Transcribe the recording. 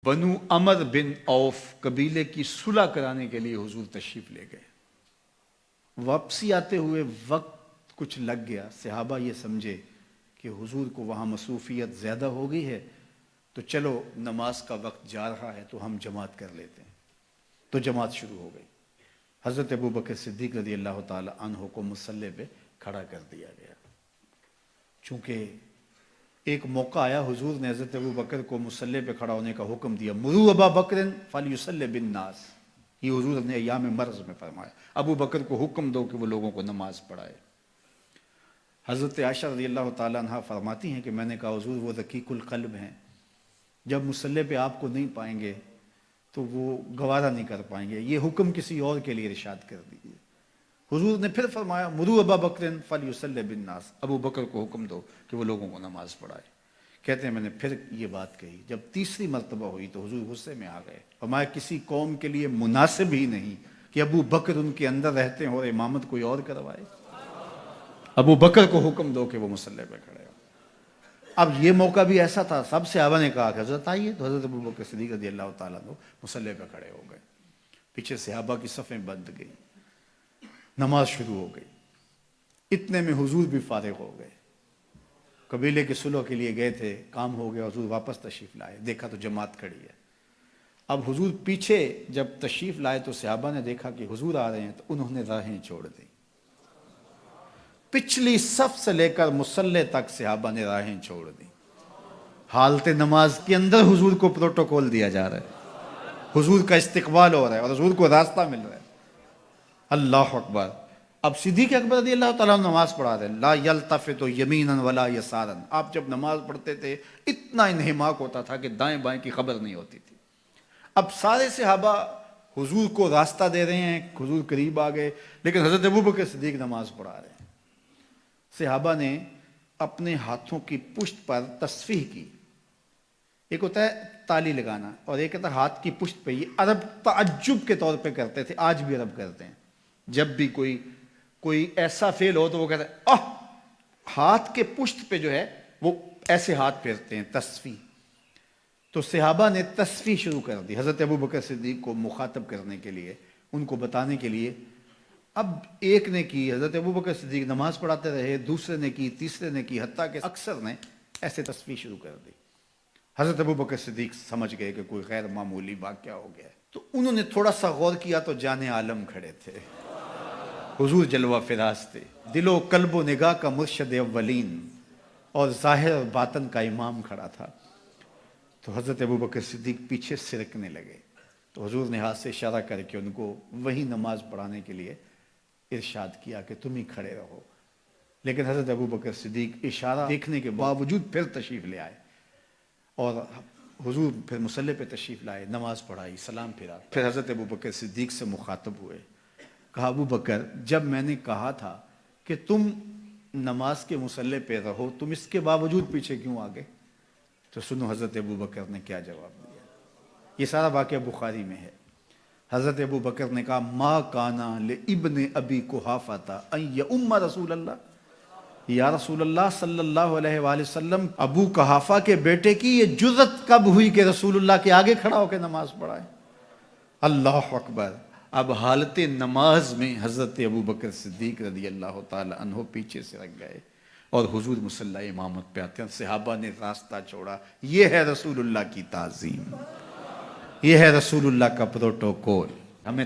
بنو عمر بن اوف قبیلے کی صلح کرانے کے لیے حضور تشریف لے گئے. واپسی آتے ہوئے وقت کچھ لگ گیا. صحابہ یہ سمجھے کہ حضور کو وہاں مصروفیت زیادہ ہو گئی ہے تو چلو نماز کا وقت جا رہا ہے تو ہم جماعت کر لیتے ہیں. تو جماعت شروع ہو گئی. حضرت ابوبکر صدیق رضی اللہ تعالی عنہ کو مصلی پہ کھڑا کر دیا گیا. چونکہ ایک موقع آیا حضور نے حضرت ابوبکر کو مصلی پہ کھڑا ہونے کا حکم دیا. مرو ابا بکر فلیصلی بالناس. یہ حضور نے ایام مرض میں فرمایا ابو بکر کو حکم دو کہ وہ لوگوں کو نماز پڑھائے. حضرت عائشہ رضی اللہ تعالیٰ عنہ فرماتی ہیں کہ میں نے کہا حضور وہ رقیق القلب ہیں, جب مصلی پہ آپ کو نہیں پائیں گے تو وہ گوارہ نہیں کر پائیں گے, یہ حکم کسی اور کے لیے ارشاد کر دیجیے. حضور نے پھر فرمایا مرو ابا بکر فلیصلی بالناس. ابو بکر کو حکم دو کہ وہ لوگوں کو نماز پڑھائے. کہتے ہیں میں نے پھر یہ بات کہی. جب تیسری مرتبہ ہوئی تو حضور غصے میں آ گئے. فرمایا کسی قوم کے لیے مناسب ہی نہیں کہ ابو بکر ان کے اندر رہتے ہیں اور امامت کوئی اور کروائے. ابو بکر کو حکم دو کہ وہ مصلی پہ کھڑے ہو. اب یہ موقع بھی ایسا تھا, سب صحابہ نے کہا کہ حضرت آئیے. تو حضرت ابو بکر صدیق رضی اللہ تعالیٰ عنہ مصلی پہ کھڑے ہو گئے. پیچھے صحابہ کی صفیں بند گئی, نماز شروع ہو گئی. اتنے میں حضور بھی فارغ ہو گئے. قبیلے کے صلح کے لیے گئے تھے, کام ہو گیا, حضور واپس تشریف لائے. دیکھا تو جماعت کھڑی ہے. اب حضور پیچھے جب تشریف لائے تو صحابہ نے دیکھا کہ حضور آ رہے ہیں تو انہوں نے راہیں چھوڑ دی. پچھلی صف سے لے کر مصلی تک صحابہ نے راہیں چھوڑ دی. حالت نماز کے اندر حضور کو پروٹوکول دیا جا رہا ہے, حضور کا استقبال ہو رہا ہے اور حضور کو راستہ مل رہا ہے. اللہ اکبر. اب صدیق اکبر رضی اللہ تعالیٰ نماز پڑھا رہے. لا یلتفت یمینا ولا یسارا. آپ جب نماز پڑھتے تھے اتنا انہماک ہوتا تھا کہ دائیں بائیں کی خبر نہیں ہوتی تھی. اب سارے صحابہ حضور کو راستہ دے رہے ہیں, حضور قریب آ گئے, لیکن حضرت ابوبکر صدیق نماز پڑھا رہے ہیں. صحابہ نے اپنے ہاتھوں کی پشت پر تصفیح کی. ایک ہوتا ہے تالی لگانا اور ایک ہوتا ہے ہاتھ کی پشت پہ. یہ عرب تعجب کے طور پہ کرتے تھے, آج بھی عرب کرتے ہیں. جب بھی کوئی ایسا فعل ہو تو وہ کہتے ہیں ہاتھ کے پشت پہ جو ہے وہ ایسے ہاتھ پھیرتے ہیں, تصفیح. تو صحابہ نے تصفیح شروع کر دی حضرت ابوبکر صدیق کو مخاطب کرنے کے لیے, ان کو بتانے کے لیے. اب ایک نے کی, حضرت ابوبکر صدیق نماز پڑھاتے رہے, دوسرے نے کی, تیسرے نے کی, حتیٰ کہ اکثر نے ایسے تصفیح شروع کر دی. حضرت ابوبکر صدیق سمجھ گئے کہ کوئی غیر معمولی واقعہ ہو گیا. تو انہوں نے تھوڑا سا غور کیا تو جان عالم کھڑے تھے, حضور جلوہ فراز تھے, دل و قلب و نگاہ کا مرشد اولین اور ظاہر اور باطن کا امام کھڑا تھا. تو حضرت ابوبکر صدیق پیچھے سرکنے لگے. تو حضور نے ہاتھ سے اشارہ کر کے ان کو وہی نماز پڑھانے کے لیے ارشاد کیا کہ تم ہی کھڑے رہو. لیکن حضرت ابوبکر صدیق اشارہ دیکھنے کے باوجود پھر تشریف لے آئے اور حضور پھر مصلی پہ تشریف لائے, نماز پڑھائی, سلام پھرا. پھر حضرت ابوبکر صدیق سے مخاطب ہوئے. کہا ابو بکر جب میں نے کہا تھا کہ تم نماز کے مصلی پہ رہو, تم اس کے باوجود پیچھے کیوں آ گئے؟ تو سنو حضرت ابو بکر نے کیا جواب دیا. یہ سارا واقعہ بخاری میں ہے. حضرت ابو بکر نے کہا ما کانا لابن ابی قحافہ ان یؤم رسول اللہ. یا رسول اللہ صلی اللہ علیہ وآلہ وسلم, ابو قحافہ کے بیٹے کی یہ جرأت کب ہوئی کہ رسول اللہ کے آگے کھڑا ہو کے نماز پڑھائے؟ اللہ اکبر. اب حالت نماز میں حضرت ابوبکر صدیق رضی اللہ تعالی عنہ پیچھے سے رکھ گئے اور حضور مصلی امامت پہ آتے ہیں. صحابہ نے راستہ چھوڑا. یہ ہے رسول اللہ کی تعظیم, یہ ہے رسول اللہ کا پروٹوکول. ہمیں